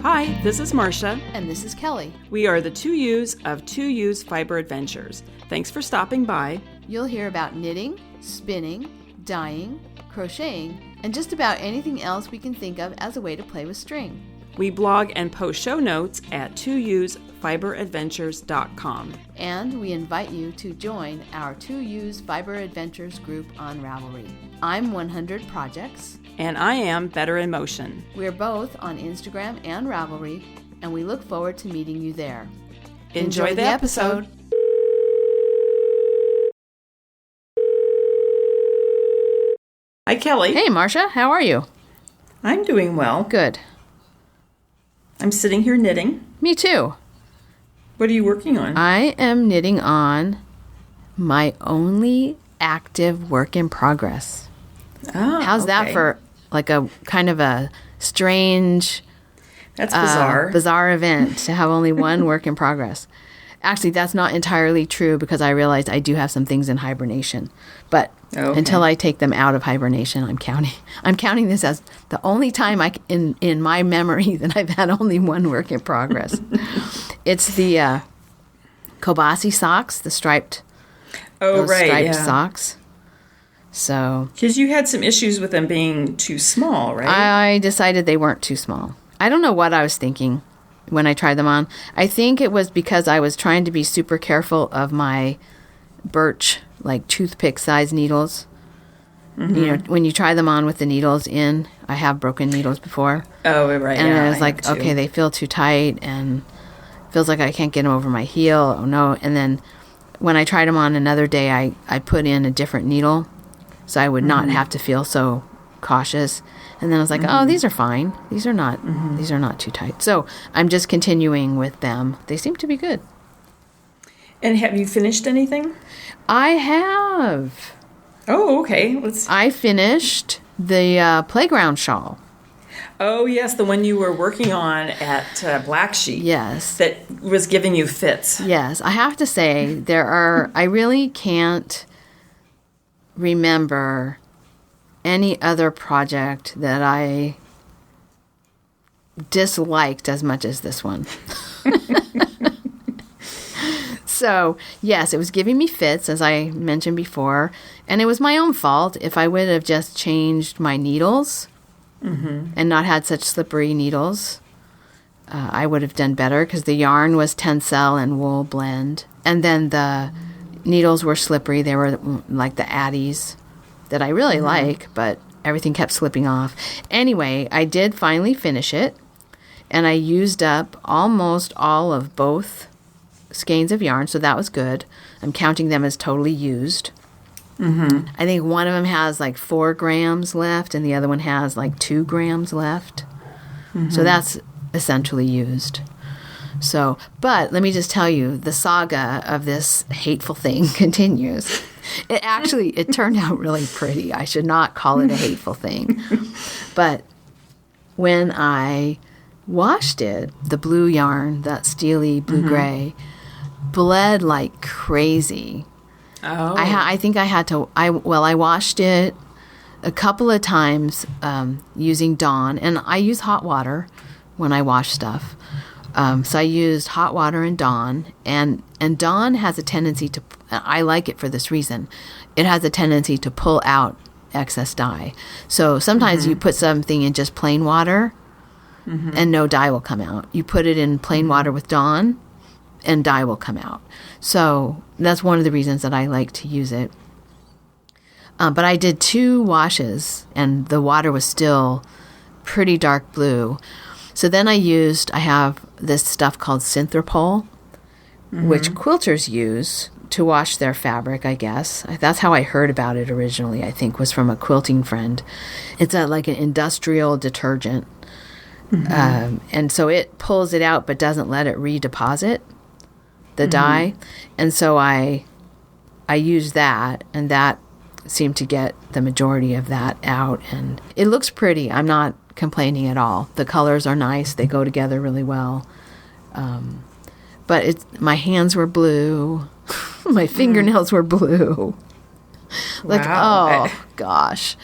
Hi, this is Marsha. And this is Kelly. We are the 2U's of 2U's Fiber Adventures. Thanks for stopping by. You'll hear about knitting, spinning, dyeing, crocheting, and just about anything else we can think of as a way to play with string. We blog and post show notes at 2usfiberadventures.com. And we invite you to join our 2U's Fiber Adventures group on Ravelry. I'm 100 Projects. And I am Better in Motion. We're both on Instagram and Ravelry, and we look forward to meeting you there. Enjoy the episode. Hi, Kelly. Hey, Marsha. How are you? I'm doing well. Good. I'm sitting here knitting. Me too. What are you working on? I am knitting on my only active work in progress. Oh, How's that for like a kind of a strange... That's bizarre. Bizarre event to have only one work in progress. Actually, that's not entirely true because I realized I do have some things in hibernation. But until I take them out of hibernation, I'm counting this as the only time in my memory that I've had only one work in progress. It's the CoBaSi Socks, the striped socks. So, because you had some issues with them being too small, right? I decided they weren't too small. I don't know what I was thinking when I tried them on. I think it was because I was trying to be super careful of my birch, like toothpick size needles. Mm-hmm. You know, when you try them on with the needles in, I have broken needles before. Oh, right. And I was like, okay, they feel too tight and feels like I can't get them over my heel. Oh, no. And then when I tried them on another day, I put in a different needle so I would not have to feel so cautious. And then I was like, oh, these are fine. These are not too tight. So I'm just continuing with them. They seem to be good. And have you finished anything? I have. Oh, okay. I finished the Playground Shawl. Oh, yes, the one you were working on at Black Sheep. Yes. That was giving you fits. Yes. I have to say, I really can't remember any other project that I disliked as much as this one. So, yes, it was giving me fits, as I mentioned before, and it was my own fault. If I would have just changed my needles and not had such slippery needles, I would have done better because the yarn was tencel and wool blend, and then the needles were slippery. They were like the Addies that I really like, but everything kept slipping off. Anyway, I did finally finish it, and I used up almost all of both skeins of yarn, so that was good. I'm counting them as totally used. I think one of them has like 4 grams left, and the other one has like 2 grams left. So that's essentially used. So, but let me just tell you, the saga of this hateful thing continues. It turned out really pretty. I should not call it a hateful thing. But when I washed it, the blue yarn, that steely blue-gray, bled like crazy. Oh. I think I had to, I washed it a couple of times using Dawn, and I use hot water when I wash stuff. So I used hot water and Dawn, and Dawn has a tendency to, I like it for this reason, it has a tendency to pull out excess dye. So sometimes you put something in just plain water, and no dye will come out. You put it in plain water with Dawn, and dye will come out. So that's one of the reasons that I like to use it. But I did 2 washes, and the water was still pretty dark blue. So then I have this stuff called Synthropol, which quilters use to wash their fabric, I guess. That's how I heard about it originally, I think, was from a quilting friend. It's like an industrial detergent. And so it pulls it out but doesn't let it redeposit the dye. And so I used that, and that seemed to get the majority of that out. And it looks pretty. I'm not complaining at all. The colors are nice. They go together really well. But my hands were blue. My fingernails were blue. Like, wow. oh, gosh.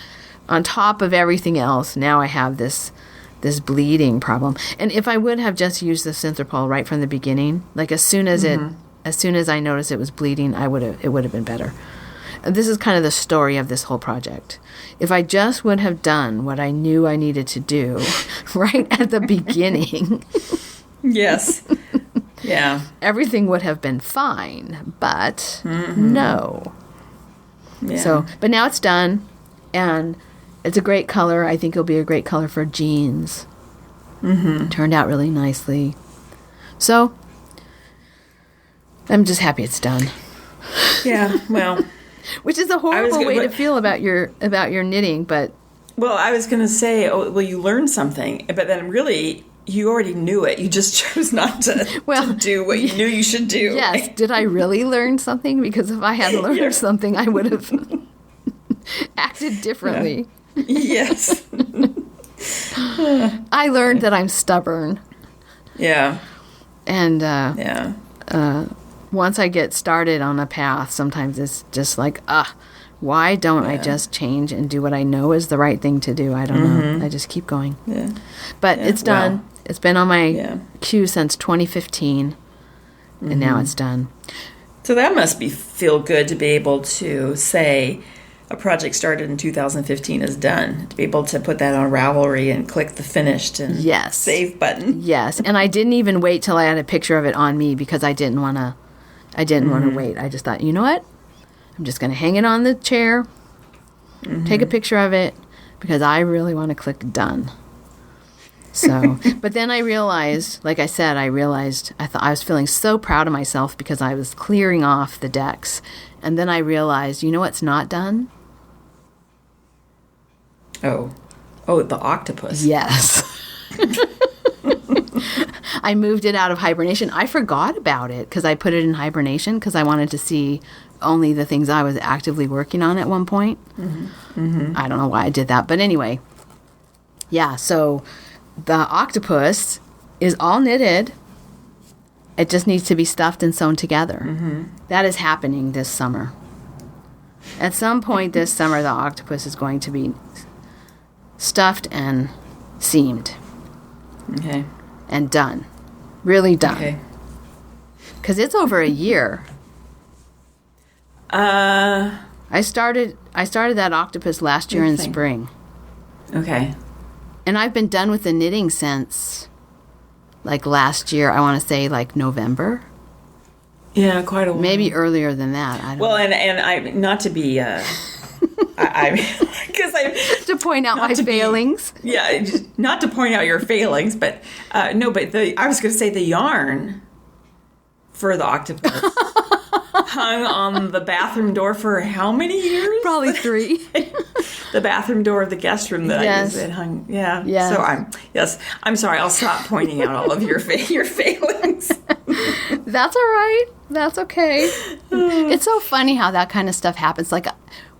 On top of everything else, now I have this this bleeding problem. And if I would have just used the Synthropol right from the beginning, like as soon as I noticed it was bleeding, it would have been better. And this is kind of the story of this whole project. If I just would have done what I knew I needed to do right at the beginning. Yes. Yeah. Everything would have been fine, but no. Yeah. So, but now it's done, and it's a great color. I think it'll be a great color for jeans. Turned out really nicely. So, I'm just happy it's done. Yeah, well. Which is a horrible way to feel about your knitting, but... Well, I was going to say, you learned something, but then really, you already knew it. You just chose not to do what you knew you should do. Yes. Did I really learn something? Because if I had learned something, I would have acted differently. Yeah. Yes. I learned that I'm stubborn. Yeah. And yeah. Once I get started on a path, sometimes it's just like, why don't I just change and do what I know is the right thing to do? I don't know. I just keep going. Yeah. But it's done. Well, it's been on my queue since 2015, and now it's done. So that must feel good to be able to say a project started in 2015 is done. To be able to put that on Ravelry and click the finished and save button. Yes, and I didn't even wait till I had a picture of it on me because I didn't want to. Wait. I just thought, you know what? I'm just going to hang it on the chair, take a picture of it, because I really want to click done. So, but then I realized, like I said, I thought I was feeling so proud of myself because I was clearing off the decks. And then I realized, you know what's not done? Oh, the octopus. Yes. I moved it out of hibernation. I forgot about it because I put it in hibernation because I wanted to see only the things I was actively working on at one point. I don't know why I did that. But anyway, yeah, so the octopus is all knitted. It just needs to be stuffed and sewn together. That is happening this summer. At some point this summer, the octopus is going to be stuffed and seamed. Okay. And done. Really done. Okay. Because it's over a year. I started that octopus last year in spring. Okay. And I've been done with the knitting since like last year, I want to say like November. Yeah, quite a while. Maybe earlier than that. I don't know. And I not to be to point out my failings. Just not to point out your failings, but I was going to say the yarn for the octopus hung on the bathroom door for how many years? Probably 3. The bathroom door of the guest room that I used, it hung. Yeah. Yes. So I'm sorry. I'll stop pointing out all of your failings. That's all right. That's okay. It's so funny how that kind of stuff happens. Like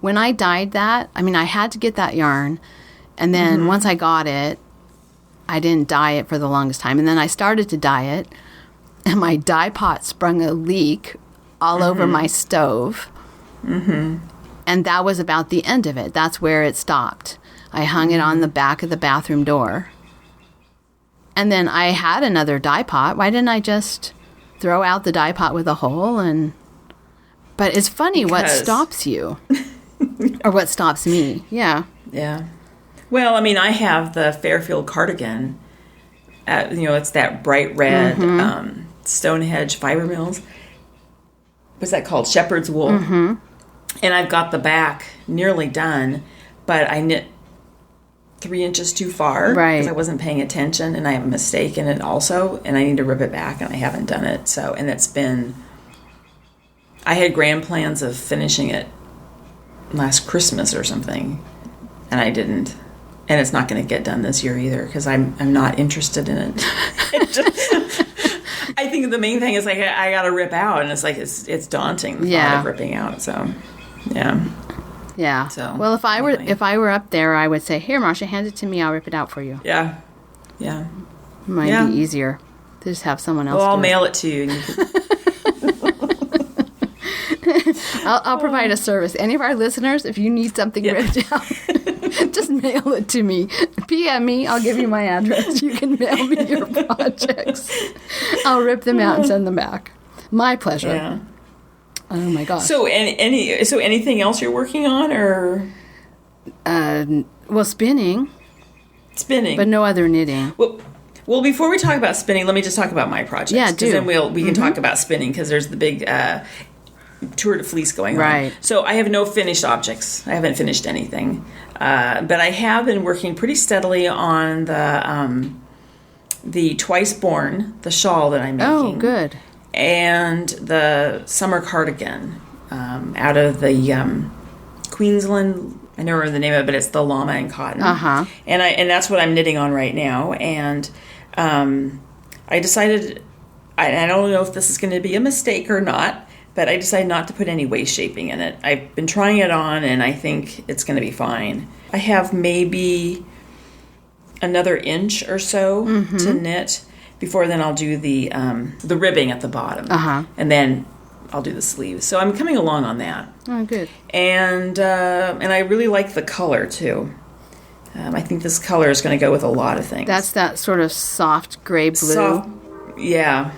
when I dyed that, I mean, I had to get that yarn. And then once I got it, I didn't dye it for the longest time. And then I started to dye it. And my dye pot sprung a leak all over my stove. And that was about the end of it. That's where it stopped. I hung it on the back of the bathroom door. And then I had another dye pot. Why didn't I just throw out the dye pot with a hole? But it's funny what stops you. Or what stops me. Yeah. Yeah. Well, I mean, I have the Fairfield cardigan. It's that bright red Stonehenge fiber mills. What's that called? Shepherd's wool. And I've got the back nearly done, but I knit 3 inches too far because I wasn't paying attention, and I have a mistake in it also, and I need to rip it back, and I haven't done it. So, and it's been. I had grand plans of finishing it last Christmas or something, and I didn't. And it's not going to get done this year either because I'm not interested in it. I think the main thing is like I got to rip out, and it's like it's daunting the thought of ripping out. So, yeah. Yeah. So, well, if I were up there, I would say, "Here, Marsha, hand it to me. I'll rip it out for you." Yeah. Yeah. Might be easier to just have someone else. Well, I'll do mail it to you. And you can... I'll provide a service. Any of our listeners, if you need something ripped out, just just mail it to me. PM me. I'll give you my address. You can mail me your projects. I'll rip them out and send them back. My pleasure. Yeah. Oh my gosh. So anything else you're working on, or well, spinning, but no other knitting. Well, before we talk about spinning, let me just talk about my project. Yeah, do. Then we can talk about spinning, because there's the big Tour de Fleece going on. Right. So I have no finished objects. I haven't finished anything, but I have been working pretty steadily on the Twice Born, the shawl that I'm making. Oh, good. And the Summer Cardigan out of the Queensland. I never remember the name of it, but it's the llama and cotton. Uh-huh. And that's what I'm knitting on right now. And I decided, I don't know if this is going to be a mistake or not, but I decided not to put any waist shaping in it. I've been trying it on, and I think it's going to be fine. I have maybe another inch or so to knit. Before then, I'll do the ribbing at the bottom, and then I'll do the sleeves. So I'm coming along on that. Oh, good. And I really like the color too. I think this color is going to go with a lot of things. That's that sort of soft gray blue. Yeah.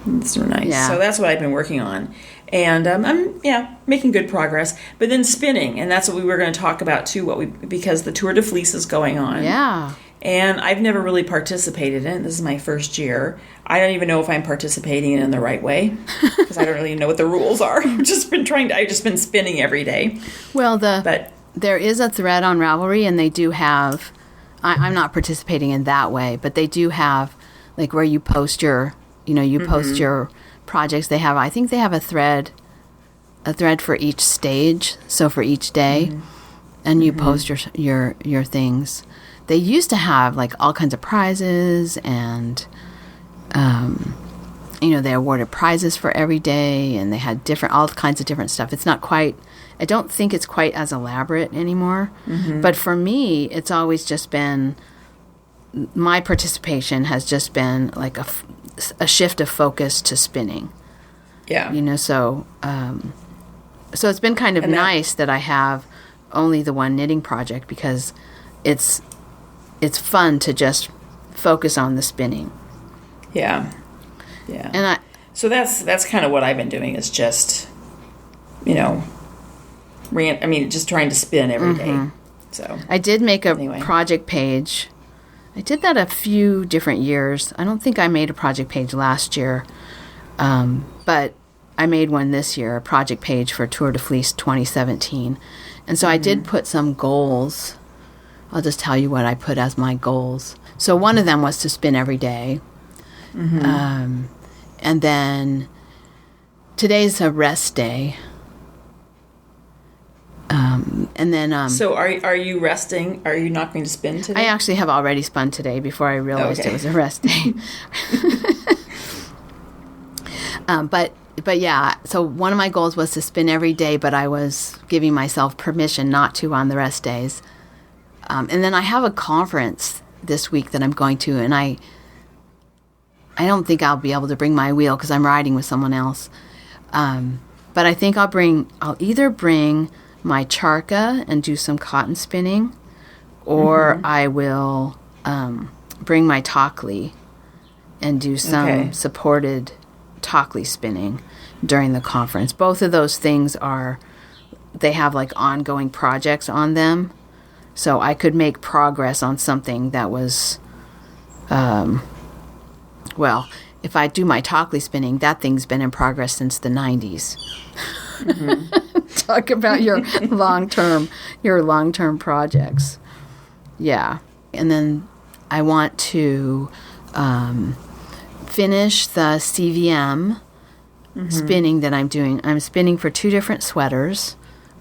It's so nice. Yeah. So that's what I've been working on. And I'm making good progress. But then spinning, and that's what we were going to talk about too. Because the Tour de Fleece is going on. Yeah. And I've never really participated in it. This is my first year. I don't even know if I'm participating in the right way, because I don't really know what the rules are. I've just been spinning every day. Well, there is a thread on Ravelry, and they do have. I'm not participating in that way, but they do have, like, where you post your, post your projects. They have, I think they have a thread for each stage, so for each day, and you post your things. They used to have, like, all kinds of prizes, and they awarded prizes for every day, and they had all kinds of different stuff. It's not quite, I don't think it's quite as elaborate anymore. But for me, it's always just been, my participation has just been like a shift of focus to spinning. Yeah. So it's been kind of nice that I have only the one knitting project, because it's fun to just focus on the spinning. Yeah. And so that's kind of what I've been doing, is just, just trying to spin every day. So I did make a project page. I did that a few different years. I don't think I made a project page last year, but I made one this year, a project page for Tour de Fleece 2017. And so I did put some goals. I'll just tell you what I put as my goals. So one of them was to spin every day. And then today's a rest day. And then... so are you resting? Are you not going to spin today? I actually have already spun today before I realized it was a rest day. But yeah, so one of my goals was to spin every day, but I was giving myself permission not to on the rest days. And then I have a conference this week that I'm going to, and I don't think I'll be able to bring my wheel because I'm riding with someone else. But I think I'll either bring my charka and do some cotton spinning, or I will bring my Tockley and do some supported Tockley spinning during the conference. Both of those things they have like ongoing projects on them. So I could make progress on something that was, if I do my Tockley spinning, that thing's been in progress since the 90s. Talk about your long-term projects. Yeah. And then I want to finish the CVM spinning that I'm doing. I'm spinning for 2 different sweaters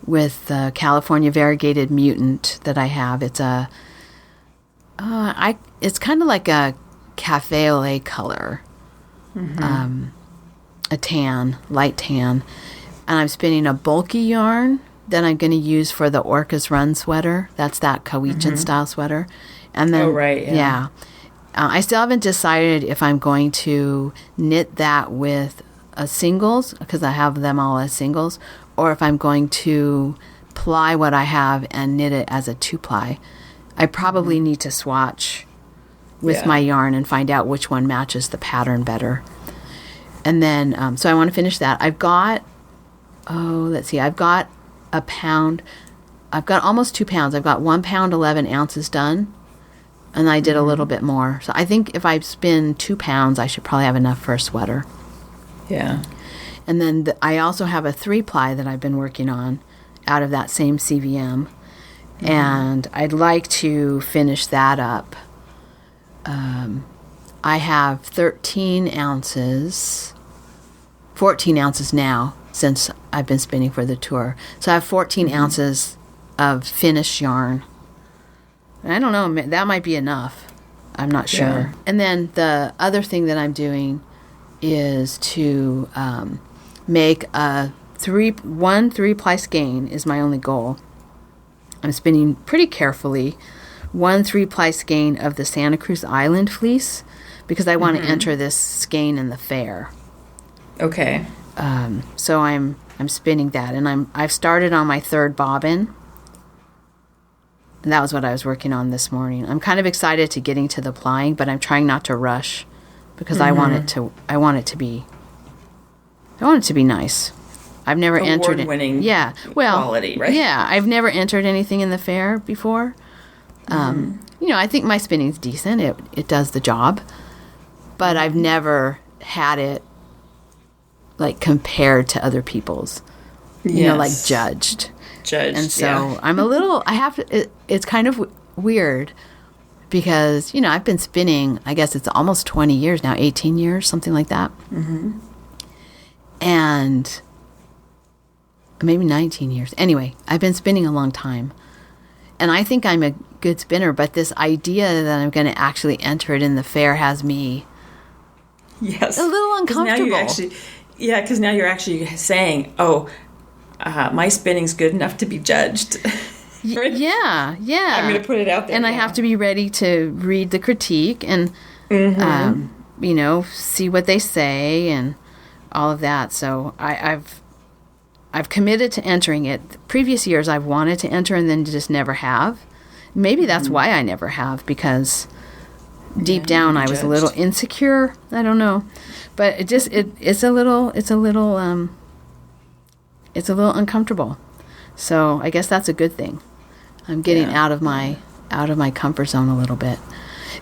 with the California Variegated Mutant that I have. It's it's kind of like a cafe au lait color, a tan, light tan. And I'm spinning a bulky yarn that I'm going to use for the Orcas Run sweater. That's that Cowichan style sweater. And then, I still haven't decided if I'm going to knit that with a singles, because I have them all as singles, or if I'm going to ply what I have and knit it as a 2-ply. I probably need to swatch with my yarn and find out which one matches the pattern better. And then, so I want to finish that. I've got, I've got a pound. I've got almost 2 pounds. I've got 1 pound, 11 ounces done. And I did a little bit more. So I think if I spin 2 pounds, I should probably have enough for a sweater. Yeah. And then I also have a 3-ply that I've been working on out of that same CVM. And I'd like to finish that up. I have 14 ounces now since I've been spinning for the tour. So I have 14 ounces of finished yarn. I don't know, that might be enough. I'm not sure. Yeah. And then the other thing that I'm doing is to make one 3-ply skein is my only goal. I'm spinning pretty carefully 1 3-ply skein of the Santa Cruz Island fleece because I want to enter this skein in the fair. Okay. So I'm spinning that, and I've started on my 3rd bobbin. And that was what I was working on this morning. I'm kind of excited to getting to the plying, but I'm trying not to rush because I want it to be nice. I've never entered award-winning quality, right? Yeah, I've never entered anything in the fair before. I think my spinning's decent. It does the job. But I've never had it like compared to other people's. Like judged. And so I'm a little, it's kind of weird because, I've been spinning, I guess it's almost 20 years now, 18 years, something like that. Mm-hmm. And maybe 19 years. Anyway, I've been spinning a long time. And I think I'm a good spinner, but this idea that I'm going to actually enter it in the fair has me a little uncomfortable. Because now you're actually saying, my spinning's good enough to be judged. Right? Yeah. I'm going to put it out there. And I have to be ready to read the critique and, see what they say and all of that. So I've committed to entering it. The previous years I've wanted to enter and then just never have. Maybe that's why I never have, because deep down I was a little insecure. I don't know. But it's a little uncomfortable. So I guess that's a good thing. I'm getting out of my comfort zone a little bit.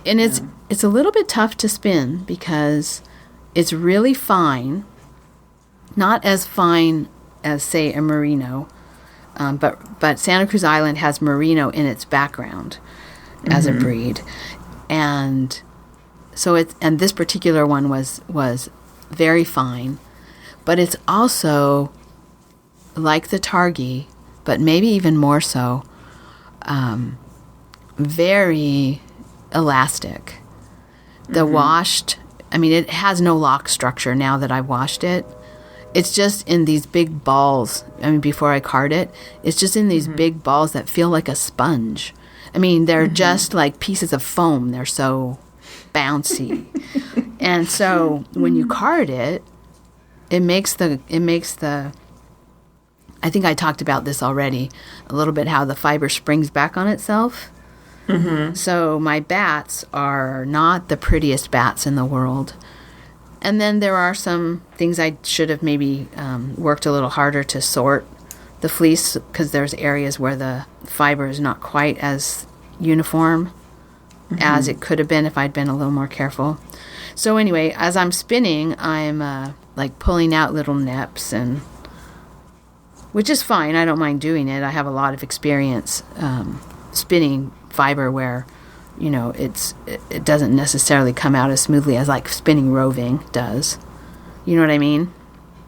And it's a little bit tough to spin because it's really fine. Not as fine as, say, a merino. But Santa Cruz Island has merino in its background as a breed. And so and this particular one was very fine. But it's also like the Targhee, but maybe even more so, very elastic. The washed, it has no lock structure now that I've washed it. It's just in these big balls. Before I card it, it's just in these big balls that feel like a sponge. They're just like pieces of foam. They're so bouncy. And so when you card it, it makes the I think I talked about this already a little bit, how the fiber springs back on itself. Mm-hmm. So my bats are not the prettiest bats in the world. And then there are some things I should have maybe worked a little harder to sort the fleece, because there's areas where the fiber is not quite as uniform as it could have been if I'd been a little more careful. So anyway, as I'm spinning, I'm like pulling out little neps, and which is fine. I don't mind doing it. I have a lot of experience spinning fiber where, it doesn't necessarily come out as smoothly as like spinning roving does. You know what I mean?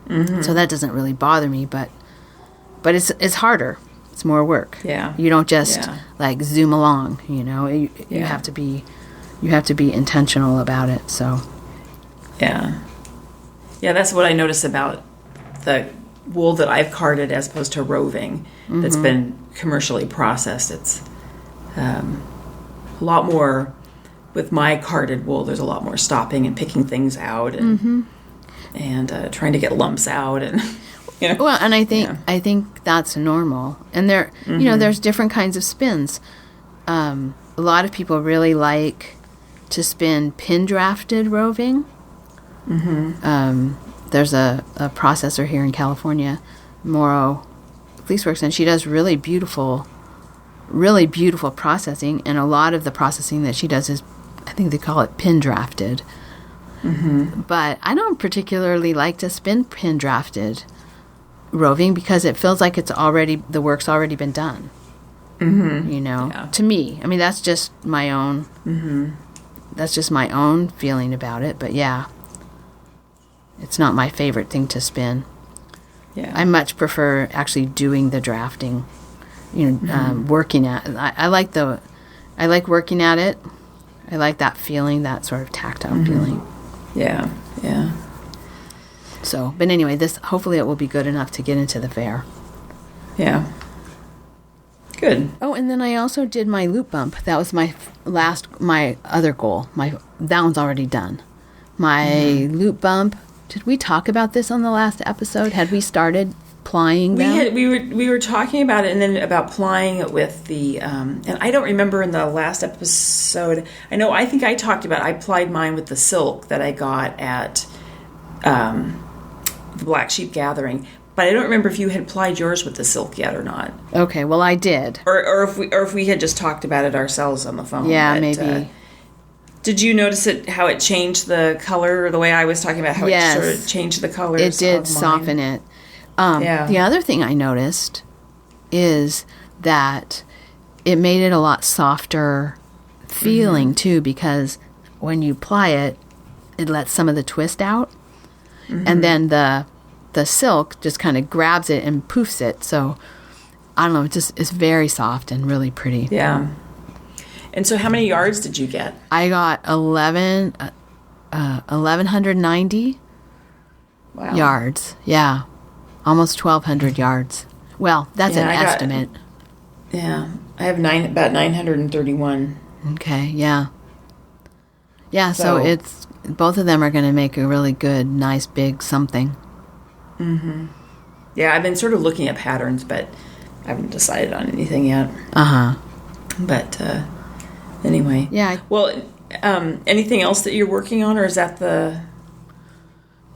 Mm-hmm. So that doesn't really bother me, but it's harder. It's more work. Yeah. You don't just like zoom along, You have to be intentional about it. So yeah, that's what I notice about the wool that I've carded as opposed to roving that's been commercially processed. It's a lot more with my carded wool. There's a lot more stopping and picking things out and trying to get lumps out. And You know? Well, and I think that's normal. And there, there's different kinds of spins. A lot of people really like to spin pin drafted roving. There's a processor here in California, Morrow Fleeceworks, and she does really beautiful processing. And a lot of the processing that she does is, I think they call it pin drafted. But I don't particularly like to spin pin drafted roving because it feels like the work's already been done. To me, I mean, that's just my own. That's just my own feeling about it. But yeah, it's not my favorite thing to spin. Yeah, I much prefer actually doing the drafting. Working at. I like working at it. I like that feeling, that sort of tactile feeling. Yeah. So, but anyway, hopefully it will be good enough to get into the fair. Yeah. Good. Oh, and then I also did my loop bump. That was my other goal. That one's already done. My loop bump. Did we talk about this on the last episode? Had we started plying them? We were talking about it, and then about plying it with the and I don't remember in the last episode. I think I talked about I plied mine with the silk that I got at the Black Sheep Gathering, but I don't remember if you had plied yours with the silk yet or not. Okay, well I did. Or if we had just talked about it ourselves on the phone. Yeah, but, maybe. Did you notice how it changed the color, or the way I was talking about how it sort of changed the colors? It did soften it. The other thing I noticed is that it made it a lot softer feeling too, because when you ply it, it lets some of the twist out, and then the silk just kind of grabs it and poofs it. So I don't know, it's very soft and really pretty. Yeah. And so how many yards did you get? I got 1,190 yards. Yeah. Almost 1,200 yards. Well, that's an estimate. I have about 931. Okay, yeah. Yeah, so it's both of them are going to make a really good, nice, big something. Yeah, I've been sort of looking at patterns, but I haven't decided on anything yet. But anyway. Yeah. Well, anything else that you're working on, or is that the...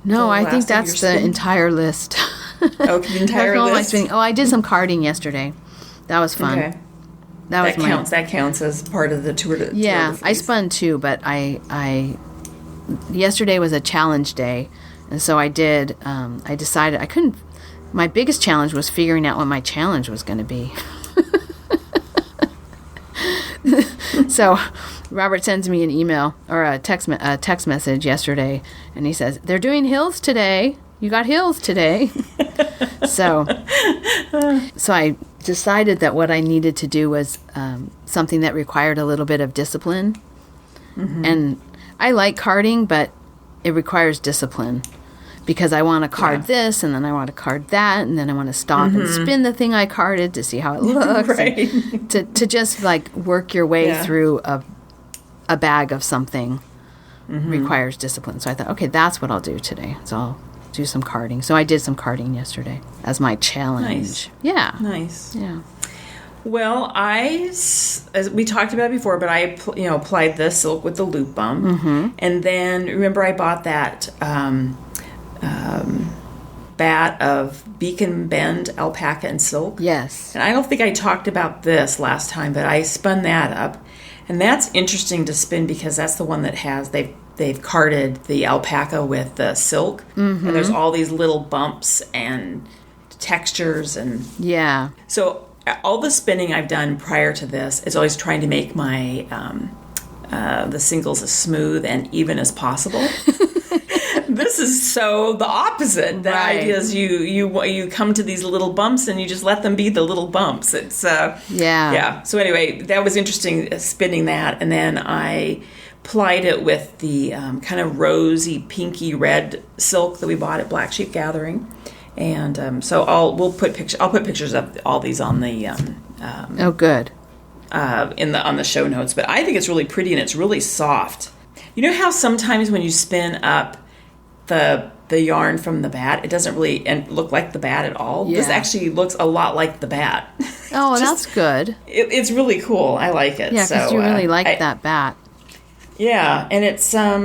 No, I think that's the entire list. Oh, the entire list? I did some carding yesterday. That was fun. Okay. That counts as part of the tour. Yeah, I spun too, but I yesterday was a challenge day, and so I did. I decided I couldn't. My biggest challenge was figuring out what my challenge was going to be. So Robert sends me an email or a text message yesterday, and he says, "They're doing hills today. You got hills today." So I decided that what I needed to do was something that required a little bit of discipline. And I like carding, but it requires discipline, because I want to card this, and then I want to card that, and then I want to stop and spin the thing I carded to see how it looks. Right. To just like work your way through a bag of something requires discipline. So I thought, okay, that's what I'll do today. So I'll do some carding. So I did some carding yesterday as my challenge. Nice. Yeah. Nice. Yeah. Well, as we talked about before, but I applied the silk with the loop bump, and then remember I bought that bat of Beacon Bend alpaca and silk. Yes. And I don't think I talked about this last time, but I spun that up, and that's interesting to spin because that's the one that has they've carded the alpaca with the silk, and there's all these little bumps and textures, and so all the spinning I've done prior to this is always trying to make my the singles as smooth and even as possible. This is so the opposite. The idea is you come to these little bumps and you just let them be the little bumps. It's So anyway, that was interesting spinning that, and then I plied it with the kind of rosy, pinky red silk that we bought at Black Sheep Gathering. And so I'll put pictures of all these on the good on the show notes. But I think it's really pretty and it's really soft. You know how sometimes when you spin up the the yarn from the bat. It doesn't really look like the bat at all. Yeah. This actually looks a lot like the bat. Oh, that's good. It's really cool. I like it. Yeah, because you really like that bat. Yeah, and it's I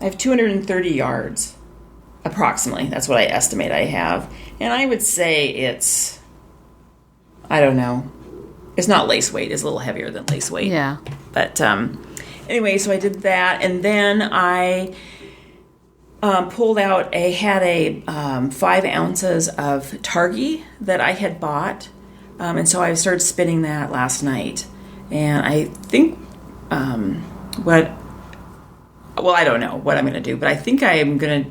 have 230 yards, approximately. That's what I estimate I have. And I would say it's, I don't know, it's not lace weight. It's a little heavier than lace weight. Yeah. But anyway, so I did that, and then I pulled out had a 5 ounces of targhee that I had bought, and so I started spinning that last night. And I think I don't know what I'm going to do, but I think I am going to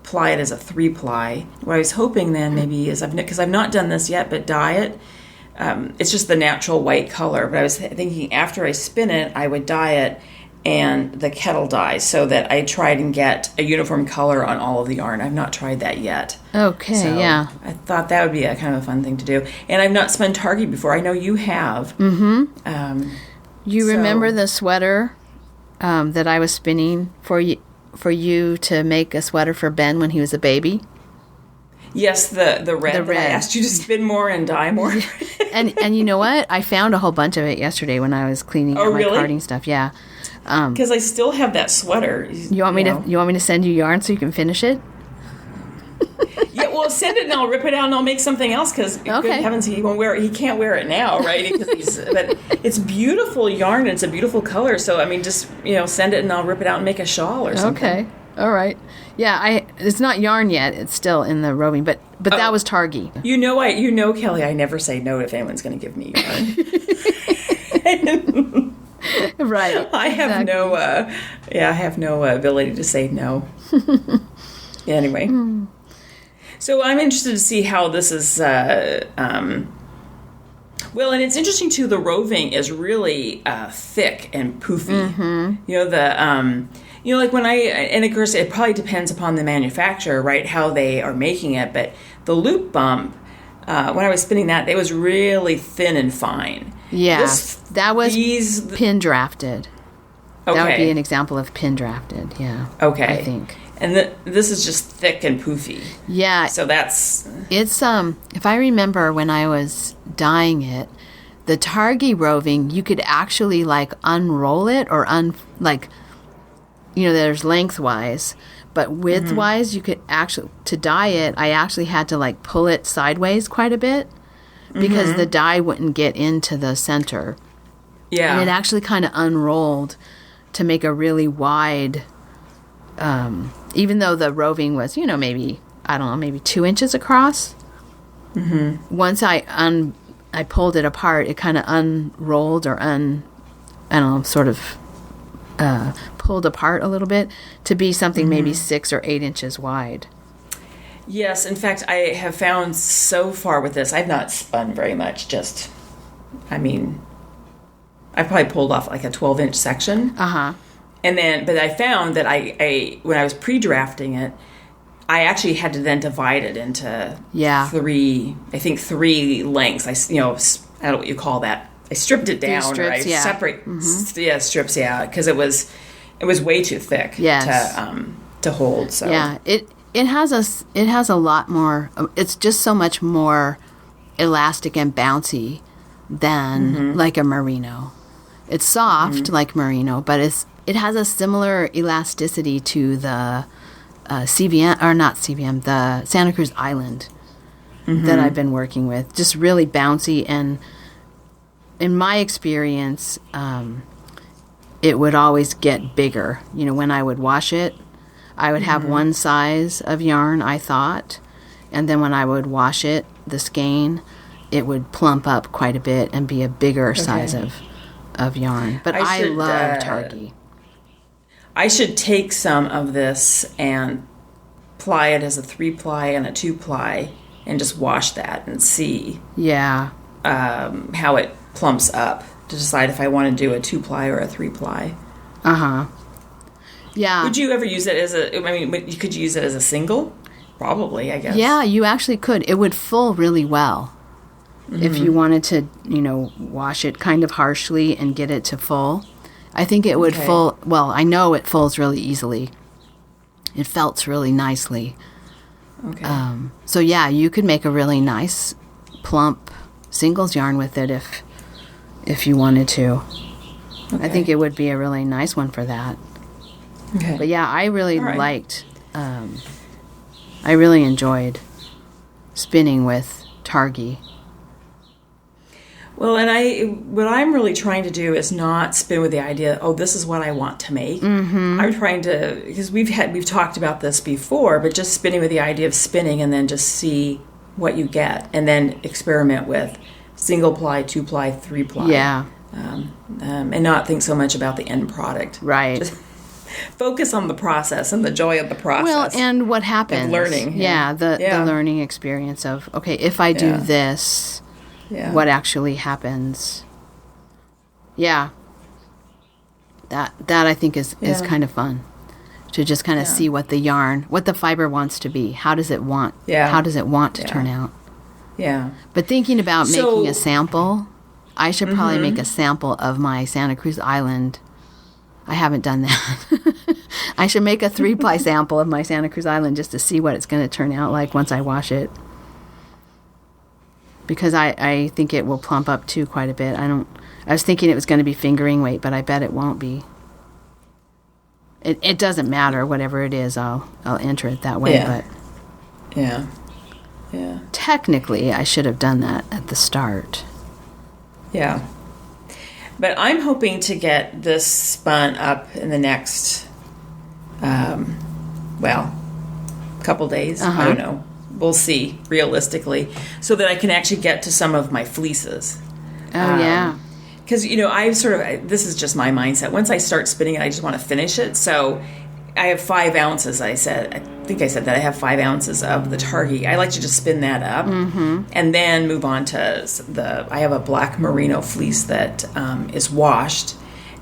ply it as a 3-ply. What I was hoping then maybe is, because I've not done this yet, but dye it. It's just the natural white color, but I was thinking after I spin it, I would dye it and the kettle dye, so that I tried and get a uniform color on all of the yarn. I've not tried that yet. Okay, so yeah. I thought that would be a kind of a fun thing to do. And I've not spun targhee before. I know you have. Mm-hmm. You remember the sweater that I was spinning for you to make a sweater for Ben when he was a baby? Yes, the red. The red. I asked you to spin more and dye more. and you know what? I found a whole bunch of it yesterday when I was cleaning out my carding stuff. Yeah. Because I still have that sweater. You want me to send you yarn so you can finish it? Yeah, well, send it and I'll rip it out and I'll make something else. Because good heavens, he won't wear it. He can't wear it now, right? But it's beautiful yarn and it's a beautiful color. So I mean, just send it and I'll rip it out and make a shawl or something. Okay, all right. Yeah, it's not yarn yet. It's still in the roving, but that was targhee. Kelly, I never say no if anyone's going to give me yarn. Right. I have no ability to say no. Anyway. So I'm interested to see how this is well, and it's interesting too, the roving is really thick and poofy. Mm-hmm. Like when and of course it probably depends upon the manufacturer, right, how they are making it, but the loop bump, when I was spinning that, it was really thin and fine. Yeah, that was pin drafted. Okay. That would be an example of pin drafted, yeah. Okay. I think. And this is just thick and poofy. Yeah. So that's... It's, if I remember when I was dyeing it, the targhee roving, you could actually, unroll it or, there's lengthwise. But widthwise, you could actually... To dye it, I actually had to, pull it sideways quite a bit because the dye wouldn't get into the center. Yeah. And it actually kind of unrolled to make a really wide... even though the roving was, maybe 2 inches across. Mm-hmm. Once I pulled it apart, it kind of unrolled or pulled apart a little bit to be something maybe 6 or 8 inches wide. Yes, in fact, I have found so far with this, I've not spun very much, I've probably pulled off a 12-inch section. Uh-huh. And then, but I found that I when I was pre-drafting it, I actually had to then divide it into three lengths. I don't know what you call that. I stripped it down. Strips, separate. Mm-hmm. Strips. Yeah, because it was way too thick. To hold. So it has a lot more. It's just so much more elastic and bouncy than like a merino. It's soft like merino, but it has a similar elasticity to the CVM, or not CVM, the Santa Cruz Island that I've been working with. Just really bouncy, and in my experience, it would always get bigger. When I would wash it, I would have one size of yarn, I thought, and then when I would wash it, the skein, it would plump up quite a bit and be a bigger size of yarn. But I love targhee. I should take some of this and ply it as a 3-ply and a 2-ply and just wash that and see how it plumps up to decide if I want to do a 2-ply or a 3-ply. Uh-huh. Yeah. Would you ever use it could you use it as a single? Probably, I guess. Yeah, you actually could. It would full really well. If you wanted to, wash it kind of harshly and get it to full. I think it would full... Well, I know it fulls really easily. It felts really nicely. Okay. So yeah, you could make a really nice, plump singles yarn with it if you wanted to. Okay. I think it would be a really nice one for that. Okay. But yeah, I really All right. liked. I really enjoyed spinning with Targi. Well, and what I'm really trying to do is not spin with the idea, oh, this is what I want to make. Mm-hmm. I'm trying to, because we've talked about this before, but just spinning with the idea of spinning and then just see what you get, and then experiment with single ply, 2-ply, 3-ply. Yeah. And not think so much about the end product. Right. Just focus on the process and the joy of the process. Well, and what happens. Of learning. Yeah, the learning experience of, okay, if I do this, what actually happens. Yeah. That I think is kind of fun. To just kind of see what the fiber wants to be. How does it want to turn out? Yeah. But thinking about making a sample, I should probably make a sample of my Santa Cruz Island. I haven't done that. I should make a 3-ply sample of my Santa Cruz Island just to see what it's going to turn out like once I wash it. Because I think it will plump up too quite a bit. I was thinking it was going to be fingering weight, but I bet it won't be. It doesn't matter, whatever it is, I'll enter it that way. Yeah. But Yeah. technically, I should have done that at the start. Yeah. But I'm hoping to get this spun up in the next, couple days. I don't know. We'll see, realistically, so that I can actually get to some of my fleeces. Oh, yeah. Because, this is just my mindset. Once I start spinning it, I just want to finish it. So I have 5 ounces, I think I said that I have 5 ounces of the Targi. I like to just spin that up and then move on to I have a black merino fleece that is washed,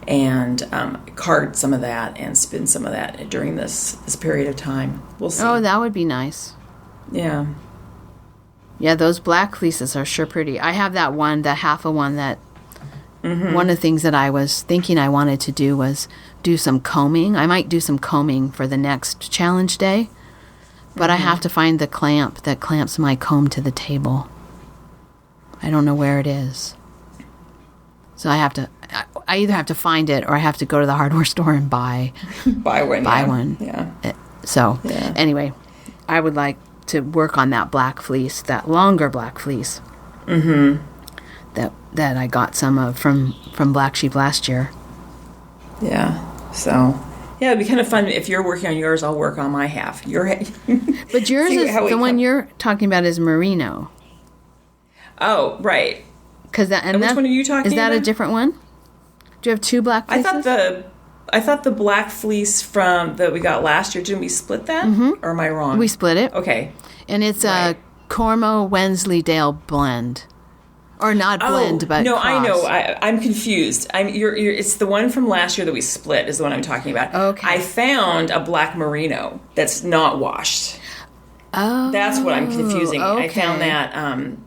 and card some of that and spin some of that during this period of time. We'll see. Oh, that would be nice. Yeah. Yeah, those black fleeces are sure pretty. I have that one, the half of one that one of the things that I was thinking I wanted to do was do some combing. I might do some combing for the next challenge day, but I have to find the clamp that clamps my comb to the table. I don't know where it is. So I either have to find it or I have to go to the hardware store and buy one. Yeah. Anyway, I would like to work on that black fleece, that longer black fleece. That I got some of from Black Sheep last year. Yeah. So, yeah, it'd be kind of fun if you're working on yours. I'll work on my half. But yours is the one you're talking about is merino. Oh, right. And which one are you talking about? Is that a different one? Do you have 2 black fleeces? I thought the black fleece that we got last year. Didn't we split that? Or am I wrong? We split it. Okay. And it's a Cormo Wensleydale blend. Or not blend, but no, cross. I know. I'm confused. It's the one from last year that we split is the one I'm talking about. Okay. I found a black merino that's not washed. Oh, that's what I'm confusing. Okay. I found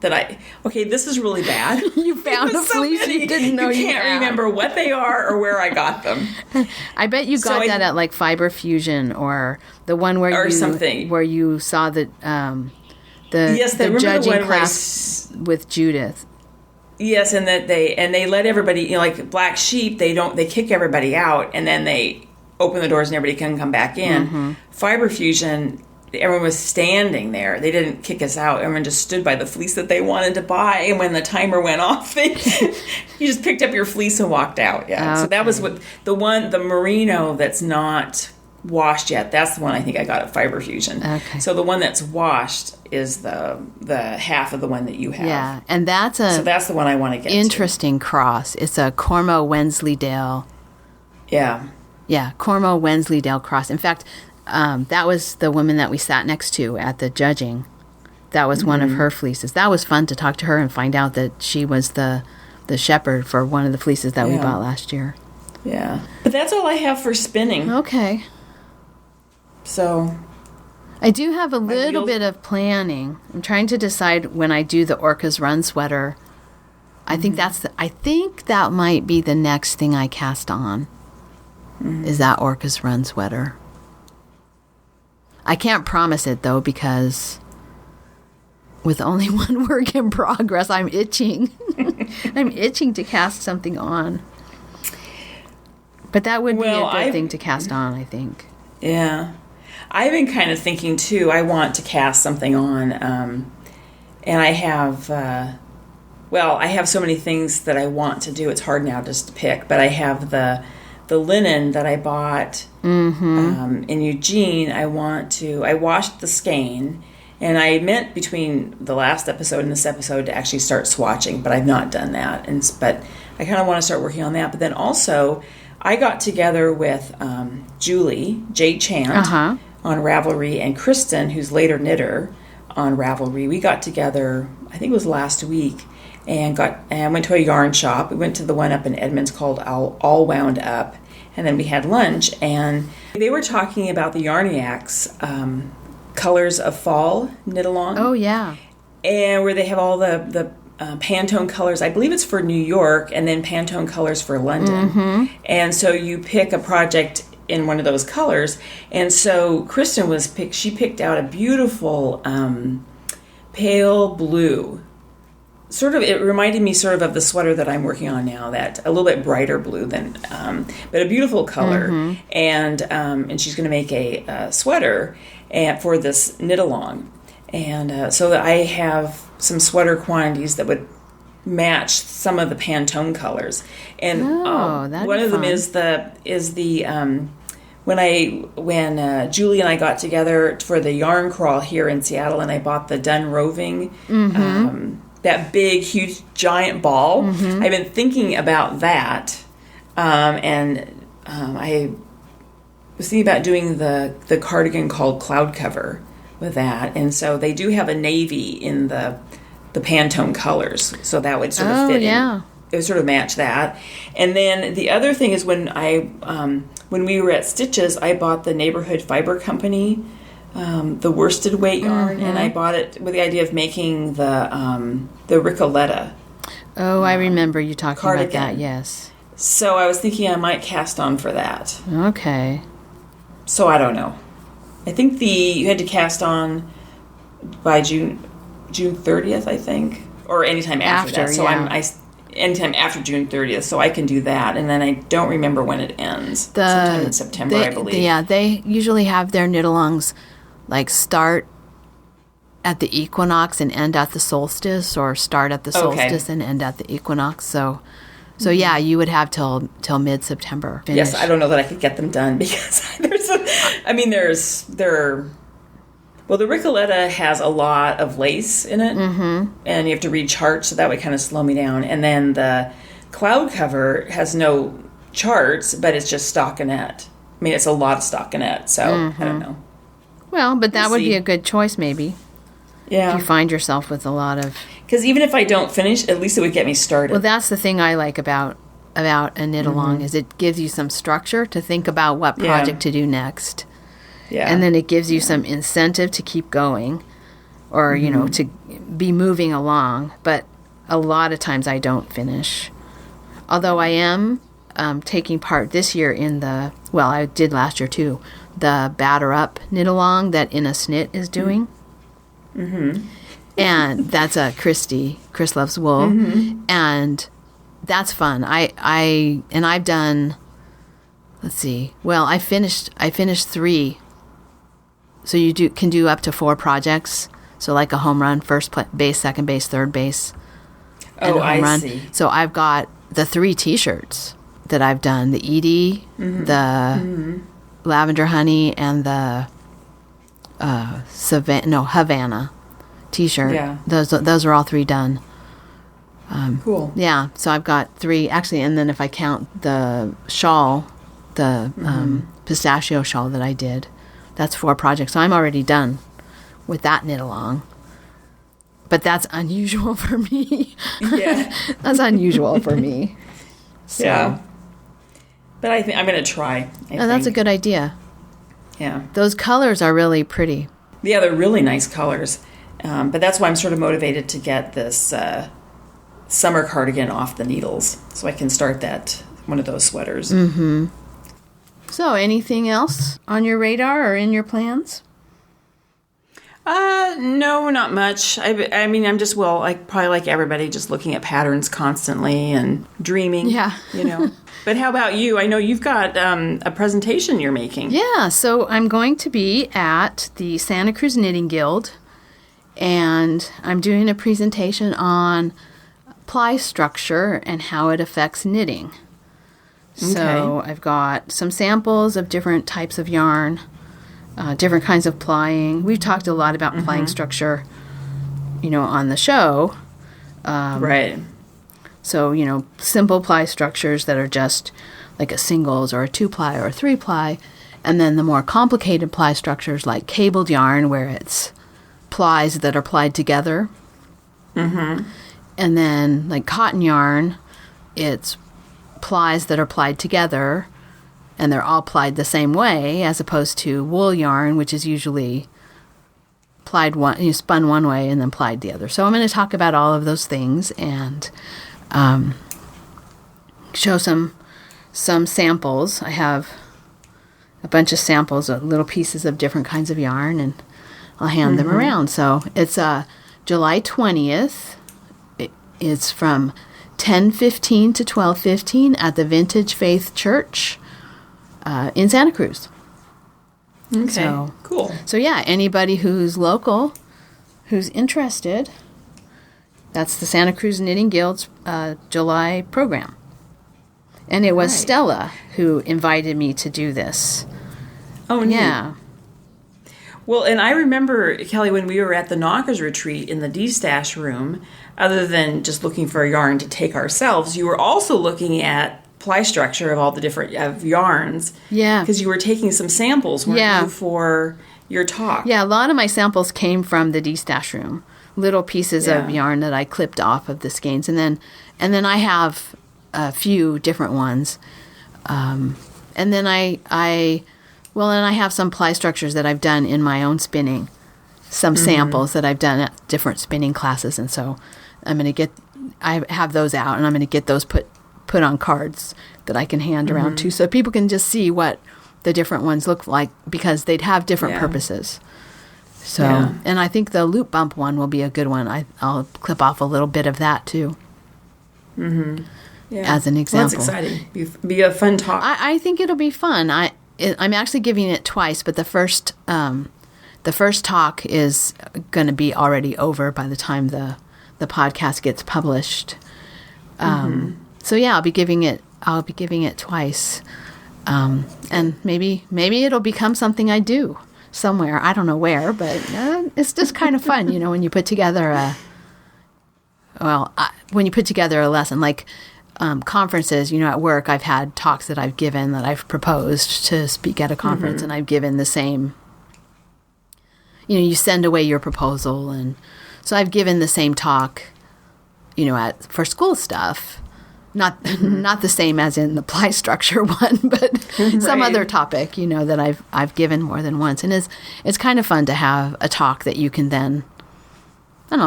that this is really bad. You found a fleece you didn't know you can't had. remember what they are or where I got them. I bet you got that at like Fiber Fusion or the one where you saw the judging class with Judith. Yes, and that they let everybody, like Black Sheep, they kick everybody out and then they open the doors and everybody can come back in. Fiber Fusion, everyone was standing there. They didn't kick us out. Everyone just stood by the fleece that they wanted to buy. And when the timer went off, you just picked up your fleece and walked out. Yeah. Okay. So that was what the merino that's not washed yet. That's the one I think I got at Fiber Fusion. Okay. So the one that's washed is the half of the one that you have. Yeah, and that's the one I want to get. Interesting cross. It's a Cormo Wensleydale. Yeah. Yeah, Cormo Wensleydale cross. In fact, that was the woman that we sat next to at the judging. That was one of her fleeces. That was fun to talk to her and find out that she was the shepherd for one of the fleeces that we bought last year. Yeah. But that's all I have for spinning. Okay. So I do have a little bit of planning. I'm trying to decide when I do the Orca's Run sweater. I think that might be the next thing I cast on. Is that Orca's Run sweater. I can't promise it, though, because with only one work in progress, I'm itching. I'm itching to cast something on. But that would be a good thing to cast on, I think. Yeah. I've been kind of thinking, too, I want to cast something on. And I have, I have so many things that I want to do. It's hard now just to pick. But I have the linen that I bought in Eugene. I washed the skein. And I meant between the last episode and this episode to actually start swatching, but I've not done that. But I kind of want to start working on that. But then also, I got together with Julie, jchant, on Ravelry, and Kristen, who's laterknitter on Ravelry. We got together, I think it was last week, and went to a yarn shop. We went to the one up in Edmonds called All Wound Up, and then we had lunch. And they were talking about the Yarniacs Colors of Fall knit along. Oh, yeah. And where they have all the Pantone colors. I believe it's for New York, and then Pantone colors for London. And so you pick a project in one of those colors. And so Kristen she picked out a beautiful pale blue. It reminded me of the sweater that I'm working on now, that a little bit brighter blue than, but a beautiful color. And she's going to make a sweater for this knit along. And so that I have some sweater quantities that would match some of the Pantone colors. And one of them is when Julie and I got together for the yarn crawl here in Seattle, and I bought the Dun Roving, that big, huge, giant ball. I've been thinking about that, and I was thinking about doing the cardigan called Cloud Cover with that. And so they do have a navy in the Pantone colors, so that would sort of fit in. It would sort of match that. And then the other thing is when we were at Stitches, I bought the Neighborhood Fiber Company, the worsted weight yarn, and I bought it with the idea of making the Ricoletta. Oh, I remember you talking cardigan. About that, yes. So I was thinking I might cast on for that. Okay. So I don't know. I think you had to cast on by June 30th, I think, or anytime after that. So anytime after June 30th, so I can do that. And then I don't remember when it ends. Sometime in September, I believe. Yeah, they usually have their knit-alongs start at the equinox and end at the solstice, or start at the solstice and end at the equinox. So yeah, you would have till mid-September. Yes, I don't know that I could get them done because the Ricoletta has a lot of lace in it, and you have to read charts, so that would kind of slow me down. And then the Cloud Cover has no charts, but it's just stockinette. I mean, it's a lot of stockinette, so I don't know. Well, but that would be a good choice, maybe. Yeah. If you find yourself with a lot of... Because even if I don't finish, at least it would get me started. Well, that's the thing I like about a knit-along, is it gives you some structure to think about what project to do next. Yeah. And then it gives you some incentive to keep going, or, to be moving along. But a lot of times I don't finish. Although I am taking part this year in I did last year too, the Batter Up knit-along that Inna Snit is doing. And that's a Chris Loves Wool. And that's fun. I've done, let's see, I finished 3. So you can do up to 4 projects. So like a home run, first base, second base, third base. And a home run. See. So I've got the 3 T-shirts that I've done: the Edie, the Lavender Honey, and the Havana T-shirt. Yeah. Those are all 3 done. Cool. Yeah. So I've got 3 actually, and then if I count the shawl, the pistachio shawl that I did, that's 4 projects. So I'm already done with that knit along. But that's unusual for me. Yeah. That's unusual for me. So. Yeah. But I think I'm going to try. That's a good idea. Yeah. Those colors are really pretty. Yeah, they're really nice colors. But that's why I'm sort of motivated to get this summer cardigan off the needles, so I can start one of those sweaters. So anything else on your radar or in your plans? No, not much. I mean, I'm just, probably like everybody, just looking at patterns constantly and dreaming. Yeah. But how about you? I know you've got a presentation you're making. Yeah, so I'm going to be at the Santa Cruz Knitting Guild, and I'm doing a presentation on ply structure and how it affects knitting. So I've got some samples of different types of yarn, different kinds of plying. We've talked a lot about plying structure, on the show. Right. So, simple ply structures that are just like a singles or a 2-ply or a 3-ply. And then the more complicated ply structures like cabled yarn, where it's plies that are plied together. Mm-hmm. And then like cotton yarn, it's plies that are plied together, and they're all plied the same way, as opposed to wool yarn, which is usually spun one way and then plied the other. So I'm going to talk about all of those things and show some samples. I have a bunch of samples of little pieces of different kinds of yarn, and I'll hand them around. So it's July 20th. It's from 10:15 to 12:15 at the Vintage Faith Church in Santa Cruz. Okay, so, cool. So yeah, anybody who's local, who's interested, that's the Santa Cruz Knitting Guild's July program. And it was Stella who invited me to do this. Oh, neat. Yeah. Well, and I remember, Kelly, when we were at the Knockers retreat in the D-Stash room, other than just looking for a yarn to take ourselves, you were also looking at ply structure of all the different yarns. Yeah. Because you were taking some samples, weren't you, for your talk? Yeah, a lot of my samples came from the D-Stash room. Little pieces of yarn that I clipped off of the skeins. And then I have a few different ones. And then I have some ply structures that I've done in my own spinning. Some samples that I've done at different spinning classes. And so I have those out, and I'm going to get those put on cards that I can hand around too, so people can just see what the different ones look like, because they'd have different purposes. So, and I think the loop bump one will be a good one. I'll clip off a little bit of that too. Mm-hmm. Yeah. As an example. Well, that's exciting. Be a fun talk. I think it'll be fun. I'm actually giving it twice, but the first talk is going to be already over by the time the podcast gets published. So yeah, I'll be giving it twice, and maybe it'll become something I do somewhere. I don't know where, but it's just kind of fun, when you put together a lesson like. Conferences, at work, I've had talks that I've given that I've proposed to speak at a conference, and I've given the same, you send away your proposal, and so I've given the same talk, for school stuff, not the same as in the ply structure one, but some other topic, that I've given more than once, and it's kind of fun to have a talk that you can then,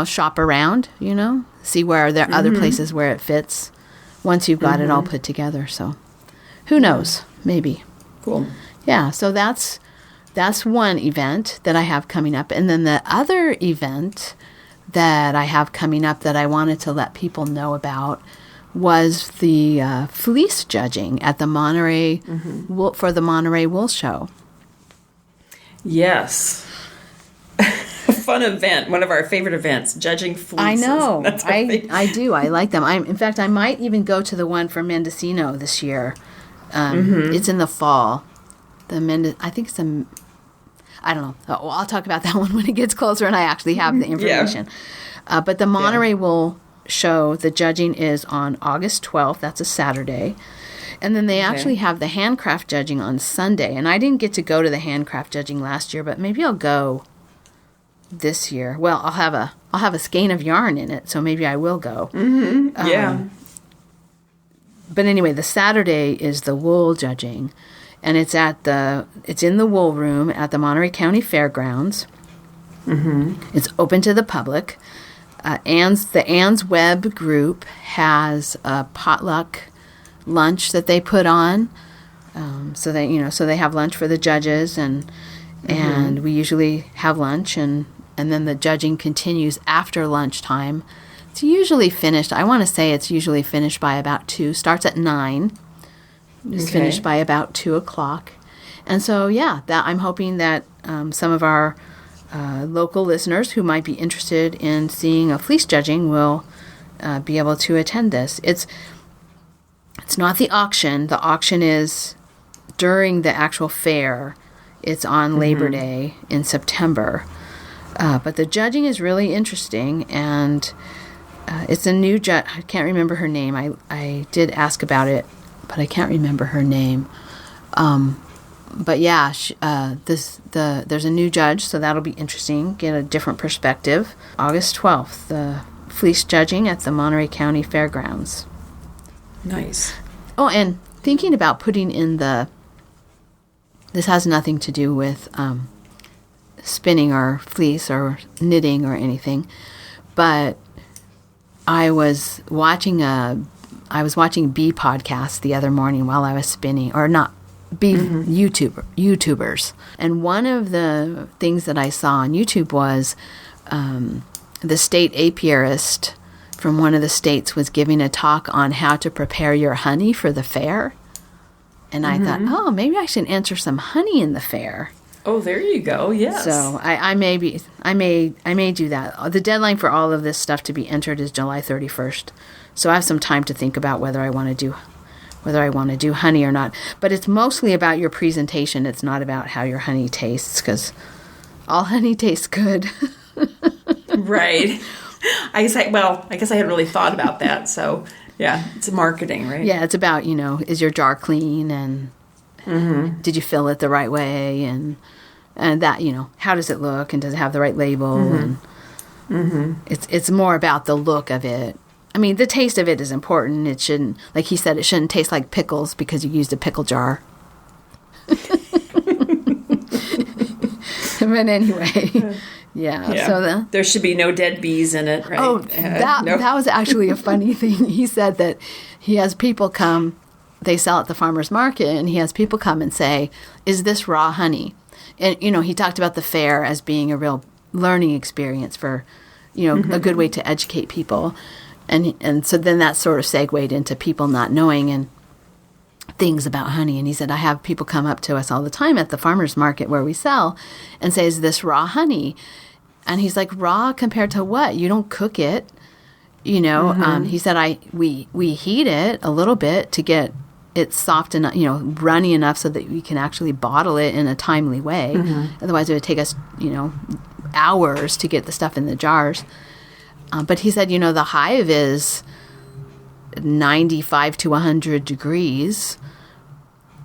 shop around, see where there are other places where it fits. Once you've got it all put together. So who knows? Maybe. Cool. Yeah, so that's one event that I have coming up. And then the other event that I have coming up that I wanted to let people know about was the fleece judging at the Monterey for the Monterey Wool Show. Yes. Fun event, one of our favorite events, judging fleeces. I know. I do. I like them. In fact, I might even go to the one for Mendocino this year. It's in the fall. I think it's I don't know. I'll talk about that one when it gets closer and I actually have the information. But the Monterey Wool Show, the judging is on August 12th. That's a Saturday. And then they actually have the handcraft judging on Sunday. And I didn't get to go to the handcraft judging last year, but maybe I'll go this year. Well, I'll have a skein of yarn in it, so maybe I will go. But anyway, the Saturday is the wool judging, and it's in the wool room at the Monterey County Fairgrounds. It's open to the public. The Ann's Web group has a potluck lunch that they put on, so they have lunch for the judges, and we usually have lunch and and then the judging continues after lunchtime. It's usually finished. I want to say it's usually finished by about 2. Starts at 9. It's finished by about 2 o'clock. And so, yeah, that I'm hoping that some of our local listeners who might be interested in seeing a fleece judging will be able to attend this. It's not the auction. The auction is during the actual fair. It's on Labor Day in September. But the judging is really interesting, and it's a new judge. I can't remember her name. I did ask about it, but I can't remember her name. But yeah, there's a new judge, so that'll be interesting. Get a different perspective. August 12th, the fleece judging at the Monterey County Fairgrounds. Nice. Oh, and thinking about putting in this has nothing to do with spinning or fleece or knitting or anything, but I was watching bee podcasts the other morning while I was spinning, or not bee YouTubers, and one of the things that I saw on YouTube was the state apiarist from one of the states was giving a talk on how to prepare your honey for the fair. And I thought, oh, maybe I should enter some honey in the fair. Oh, there you go. Yes. So I may do that. The deadline for all of this stuff to be entered is July 31st. So I have some time to think about whether I want to do honey or not. But it's mostly about your presentation. It's not about how your honey tastes, because all honey tastes good. Right. I guess I hadn't really thought about that. So yeah, it's marketing, right? Yeah, it's about, is your jar clean, and did you fill it the right way, and that, how does it look, and does it have the right label, and it's more about the look of it. I mean, the taste of it is important. It shouldn't, like he said, it shouldn't taste like pickles because you used a pickle jar. But anyway, yeah. So there should be no dead bees in it, right? Oh, that was actually a funny thing. He said that he has people come, they sell at the farmer's market, and he has people come and say, is this raw honey? And, he talked about the fair as being a real learning experience for, a good way to educate people. And so then that sort of segued into people not knowing and things about honey. And he said, I have people come up to us all the time at the farmer's market where we sell and say, is this raw honey? And he's like, raw compared to what? You don't cook it. He said, we heat it a little bit to get it soft enough, runny enough so that we can actually bottle it in a timely way. Otherwise it would take us, hours to get the stuff in the jars. But he said, the hive is 95 to 100 degrees.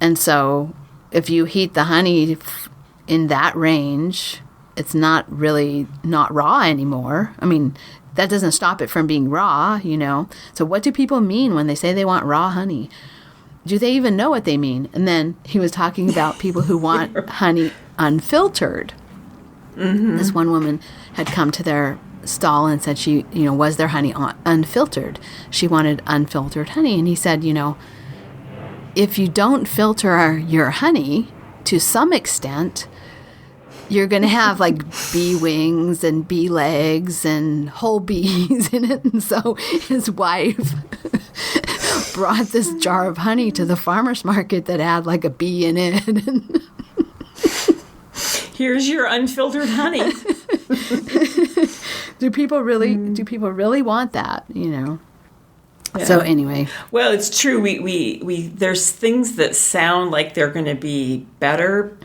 And so if you heat the honey in that range, it's not raw anymore. I mean, that doesn't stop it from being raw, So what do people mean when they say they want raw honey? Do they even know what they mean? And then he was talking about people who want honey unfiltered. This one woman had come to their stall and said she, was their honey unfiltered? She wanted unfiltered honey. And he said, if you don't filter your honey to some extent, you're going to have like bee wings and bee legs and whole bees in it. And so his wife brought this jar of honey to the farmer's market that had like a bee in it. Here's your unfiltered honey. Do people really want that, Yeah. So anyway. Well, it's true. We there's things that sound like they're going to be better.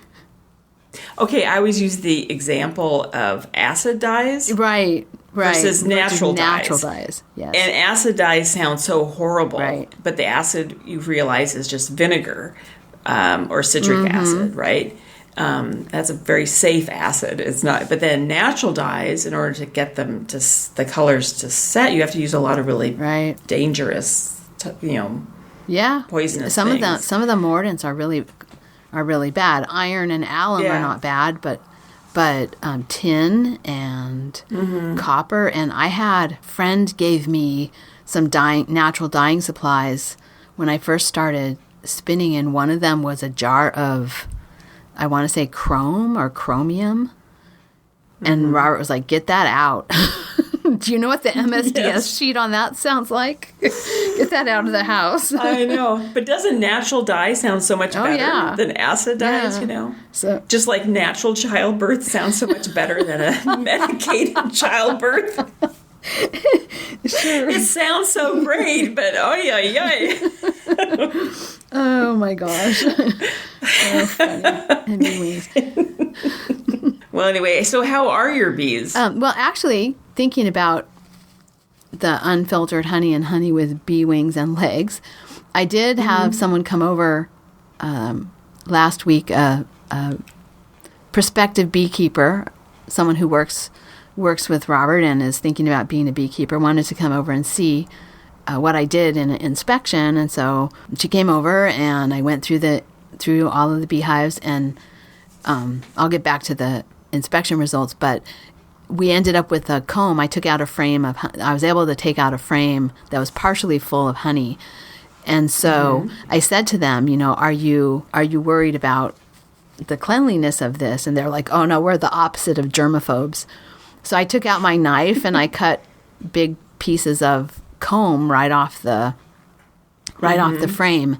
Okay, I always use the example of acid dyes. Right. Versus natural dyes. Natural dyes, yes. And acid dyes sound so horrible. Right. But the acid, you realize, is just vinegar or citric acid, right? That's a very safe acid. It's not. But then natural dyes, in order to get them to the colors to set, you have to use a lot of really dangerous, poisonous things. Some of the mordants are really bad. Iron and alum are not bad, but tin and copper. And I had a friend gave me some natural dyeing supplies when I first started spinning, and one of them was a jar of, I want to say chrome or chromium. And Robert was like, get that out. Do you know what the MSDS sheet on that sounds like? Get that out of the house. I know. But doesn't natural dye sound so much better than acid dyes, So, just like natural childbirth sounds so much better than a medicated childbirth. Sure. It sounds so great, but oh my gosh. Oh, funny. Anyways. Well, anyway, so how are your bees? Well, actually, thinking about the unfiltered honey and honey with bee wings and legs, I did have someone come over last week, a prospective beekeeper, someone who works with Robert and is thinking about being a beekeeper, wanted to come over and see what I did in an inspection. And so she came over and I went through all of the beehives, and I'll get back to the inspection results, but we ended up with a comb. I was able to take out a frame that was partially full of honey. And so I said to them, are you worried about the cleanliness of this? And they're like, oh no, we're the opposite of germaphobes. So I took out my knife and I cut big pieces of comb right off the frame,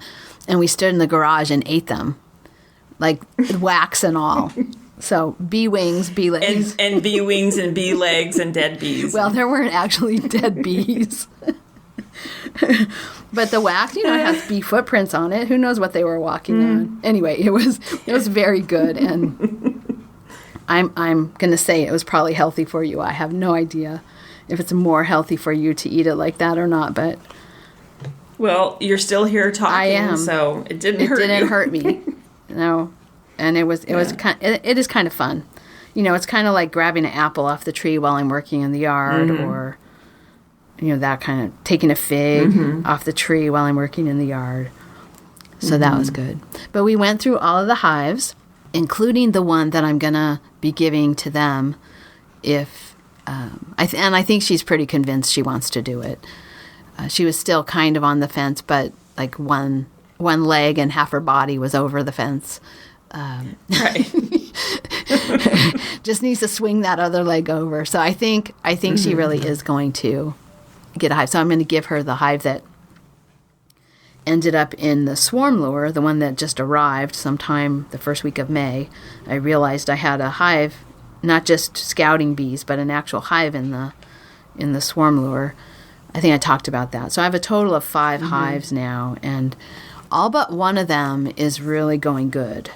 and we stood in the garage and ate them, like wax and all. So bee wings, bee legs. And bee wings and bee legs and dead bees. Well, there weren't actually dead bees. But the wax, has bee footprints on it. Who knows what they were walking on? Anyway, it was very good, and I'm going to say it was probably healthy for you. I have no idea if it's more healthy for you to eat it like that or not, but well, you're still here talking. I am. So it didn't hurt me. No. And it is kind of fun. It's kind of like grabbing an apple off the tree while I'm working in the yard, or that kind of taking a fig off the tree while I'm working in the yard. So that was good. But we went through all of the hives, including the one that I'm going to be giving to them if I think she's pretty convinced she wants to do it. She was still kind of on the fence, but like one leg and half her body was over the fence. Right. Just needs to swing that other leg over. So I think she really is going to get a hive. So I'm going to give her the hive that ended up in the swarm lure, the one that just arrived sometime the first week of May. I realized I had a hive, not just scouting bees, but an actual hive in the swarm lure. I think I talked about that. So I have a total of 5 hives now, and all but one of them is really going good.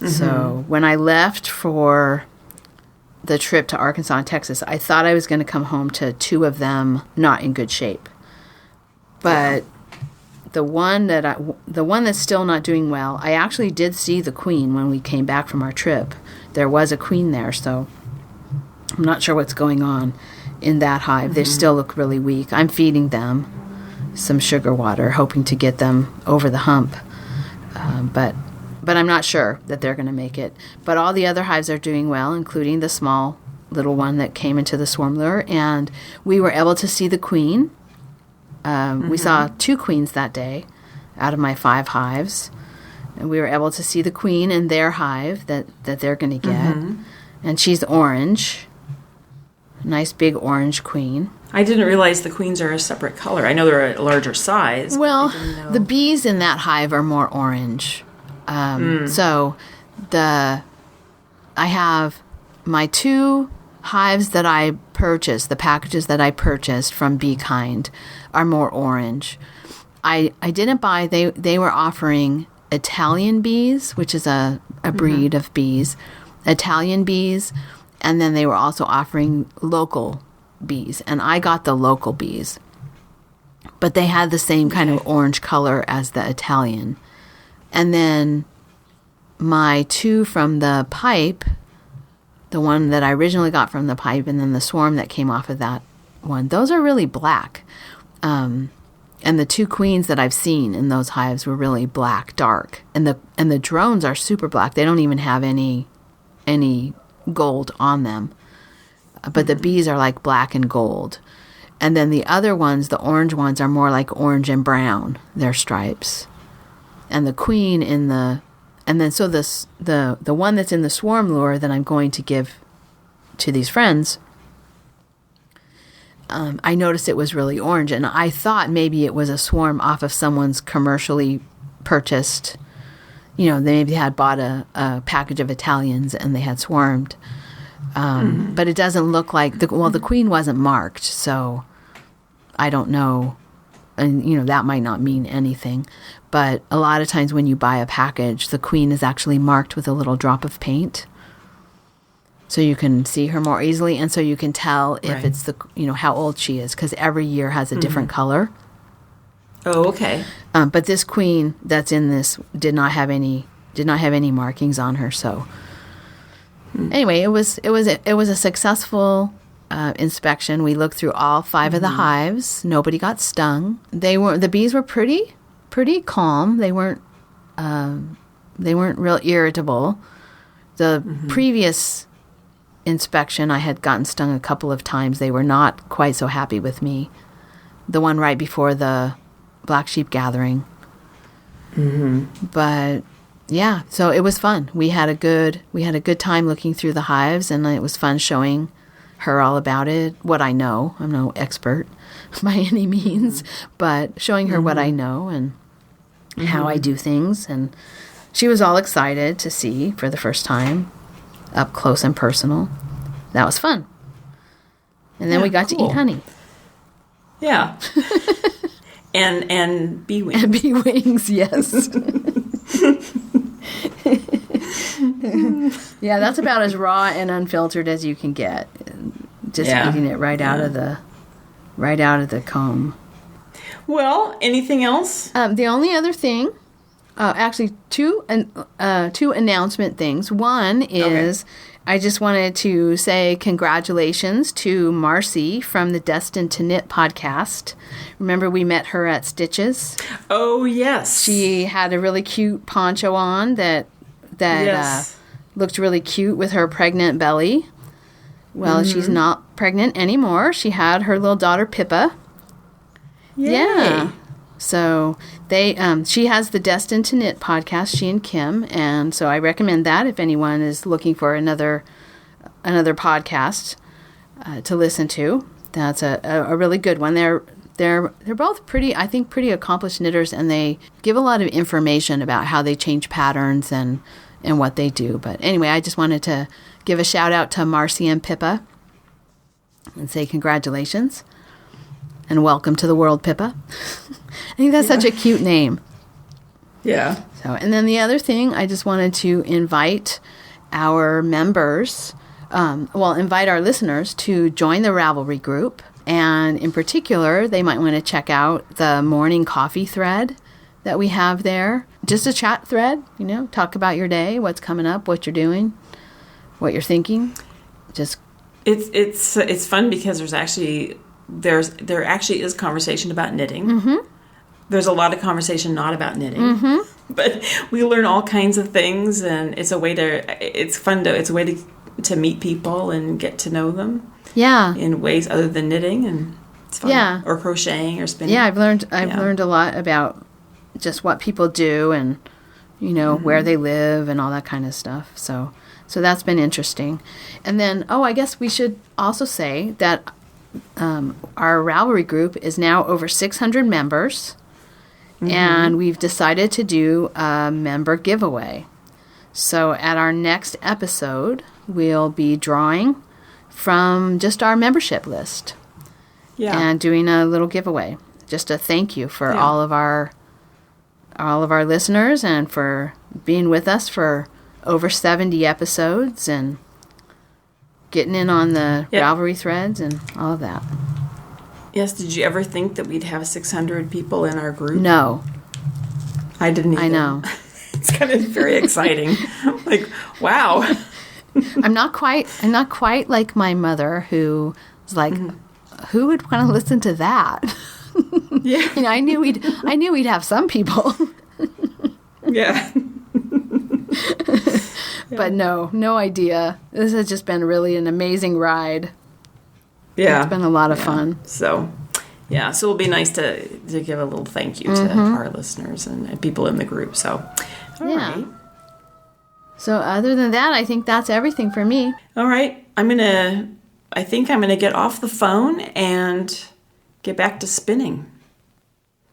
So when I left for the trip to Arkansas and Texas, I thought I was going to come home to 2 of them not in good shape. But the one that's still not doing well, I actually did see the queen when we came back from our trip. There was a queen there, so I'm not sure what's going on in that hive. They still look really weak. I'm feeding them some sugar water, hoping to get them over the hump. But I'm not sure that they're going to make it. But all the other hives are doing well, including the small little one that came into the swarm lure. And we were able to see the queen. We saw 2 queens that day out of my 5 hives. And we were able to see the queen in their hive that they're going to get. And she's orange. Nice big orange queen. I didn't realize the queens are a separate color. I know they're a larger size. Well, the bees in that hive are more orange. So I have my 2 hives that I purchased, the packages that I purchased from Bee Kind are more orange. I didn't buy, they were offering Italian bees, which is a breed of bees, Italian bees, and then they were also offering local bees, and I got the local bees. But they had the same kind of orange color as the Italian. And then my 2 from the pipe, the one that I originally got from the pipe, and then the swarm that came off of that one, those are really black. And the 2 queens that I've seen in those hives were really black, dark. And the drones are super black. They don't even have any gold on them. But the bees are like black and gold. And then the other ones, the orange ones, are more like orange and brown. They're stripes. And the queen in the... And then so the one that's in the swarm lure that I'm going to give to these friends, I noticed it was really orange, and I thought maybe it was a swarm off of someone's commercially purchased, they maybe had bought a package of Italians and they had swarmed. But it doesn't look like, the queen wasn't marked, so I don't know. And, that might not mean anything. But a lot of times when you buy a package, the queen is actually marked with a little drop of paint. So you can see her more easily, and so you can tell if it's how old she is, because every year has a different color. Oh, okay. But this queen that's in this did not have any markings on her. So anyway, it was a successful inspection. We looked through all 5 of the hives. Nobody got stung. The bees were pretty calm. They weren't real irritable. The previous inspection, I had gotten stung a couple of times. They were not quite so happy with me. The one right before the black sheep gathering. But yeah, so it was fun. We had a good time looking through the hives, and it was fun showing her all about it. What I know, I'm no expert by any means, but showing her what I know and how I do things, and she was all excited to see for the first time up close and personal. That was fun. And then we got to eat honey. Yeah. and bee wings. And bee wings, yes. Yeah, that's about as raw and unfiltered as you can get. Just eating it right out of the comb. Well, anything else? The only other thing, actually two announcement things. One is I just wanted to say congratulations to Marcy from the Destined to Knit podcast. Remember we met her at Stitches? Oh, yes. She had a really cute poncho on that looked really cute with her pregnant belly. Well, she's not pregnant anymore. She had her little daughter Pippa. Yay. Yeah. So she has the Destined to Knit podcast, she and Kim, and so I recommend that if anyone is looking for another podcast to listen to. That's a really good one. They're both pretty accomplished knitters, and they give a lot of information about how they change patterns and what they do. But anyway, I just wanted to give a shout out to Marcy and Pippa and say congratulations and welcome to the world, Pippa. I think that's such a cute name. Yeah. So, and then the other thing, I just wanted to invite our members, invite our listeners to join the Ravelry group. And in particular, they might want to check out the morning coffee thread that we have there. Just a chat thread, talk about your day, what's coming up, what you're doing, what you're thinking. Just it's fun because there actually is conversation about knitting. There's a lot of conversation not about knitting, but we learn all kinds of things, and it's a way to meet people and get to know them. Yeah, in ways other than knitting, and it's fun. Yeah, or crocheting or spinning. Yeah, I've learned a lot about just what people do and where they live and all that kind of stuff. So that's been interesting. And then I guess we should also say that our Ravelry group is now over 600 members. And we've decided to do a member giveaway. So at our next episode, we'll be drawing from just our membership list. Yeah. And doing a little giveaway. Just a thank you for all of our listeners and for being with us for over 70 episodes and getting in on the Ravelry threads and all of that. Yes, did you ever think that we'd have 600 people in our group? No. I didn't either. I know. It's kind of very exciting. Like, wow. I'm not quite like my mother, who was like, who would want to listen to that? Yeah. I knew we'd have some people. Yeah. But no idea. This has just been really an amazing ride. Yeah. It's been a lot of fun. So it'll be nice to give a little thank you to our listeners and people in the group. So, all right. So other than that, I think that's everything for me. All right. I think I'm going to get off the phone and get back to spinning.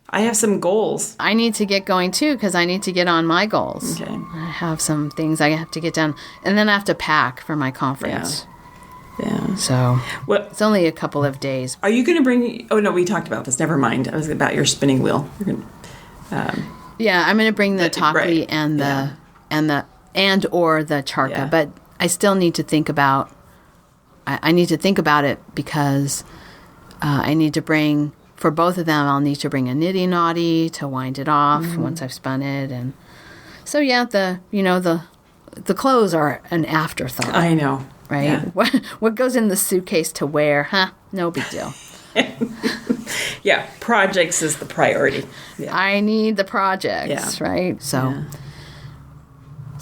I have some goals. I need to get going too because I need to get on my goals. Okay. I have some things I have to get done. And then I have to pack for my conference. Yeah. So Well, it's only a couple of days. are you going to bring... Oh, no, we talked about this. Never mind. It was about your spinning wheel. You're gonna, Yeah, I'm going to bring the Takli right. and or the Charka, Yeah. but I still need to think about. I need to think about it because I need to bring for both of them. I'll need to bring a knitting knotty to wind it off once I've spun it, and so yeah, the clothes are an afterthought. I know. Right? Yeah. What goes in the suitcase to wear? Huh? No big deal. Yeah, projects is the priority. Yeah. I need the projects, right? So,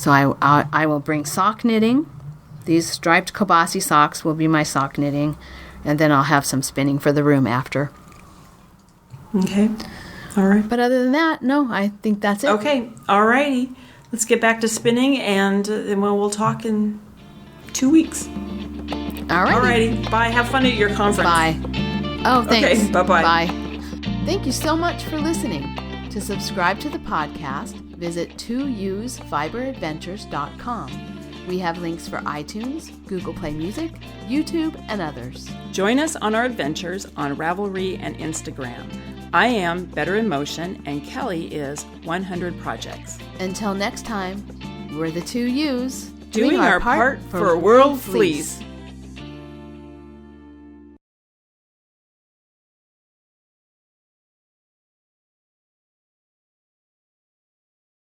I will bring sock knitting. These striped CoBaSi socks will be my sock knitting, and then I'll have some spinning for the room after. Okay. All right. But other than that, no, I think that's it. Okay. All righty. Let's get back to spinning, and then we'll talk in 2 weeks. All right. All righty. Bye. Have fun at your conference. Bye. Oh, thanks. Okay, bye-bye. Bye. Thank you so much for listening. To subscribe to the podcast, visit 2usfiberadventures.com. We have links for iTunes, Google Play Music, YouTube, and others. Join us on our adventures on Ravelry and Instagram. I am Better in Motion, and Kelly is 100 Projects. Until next time, we're the 2 U's Doing our part for World Fleece.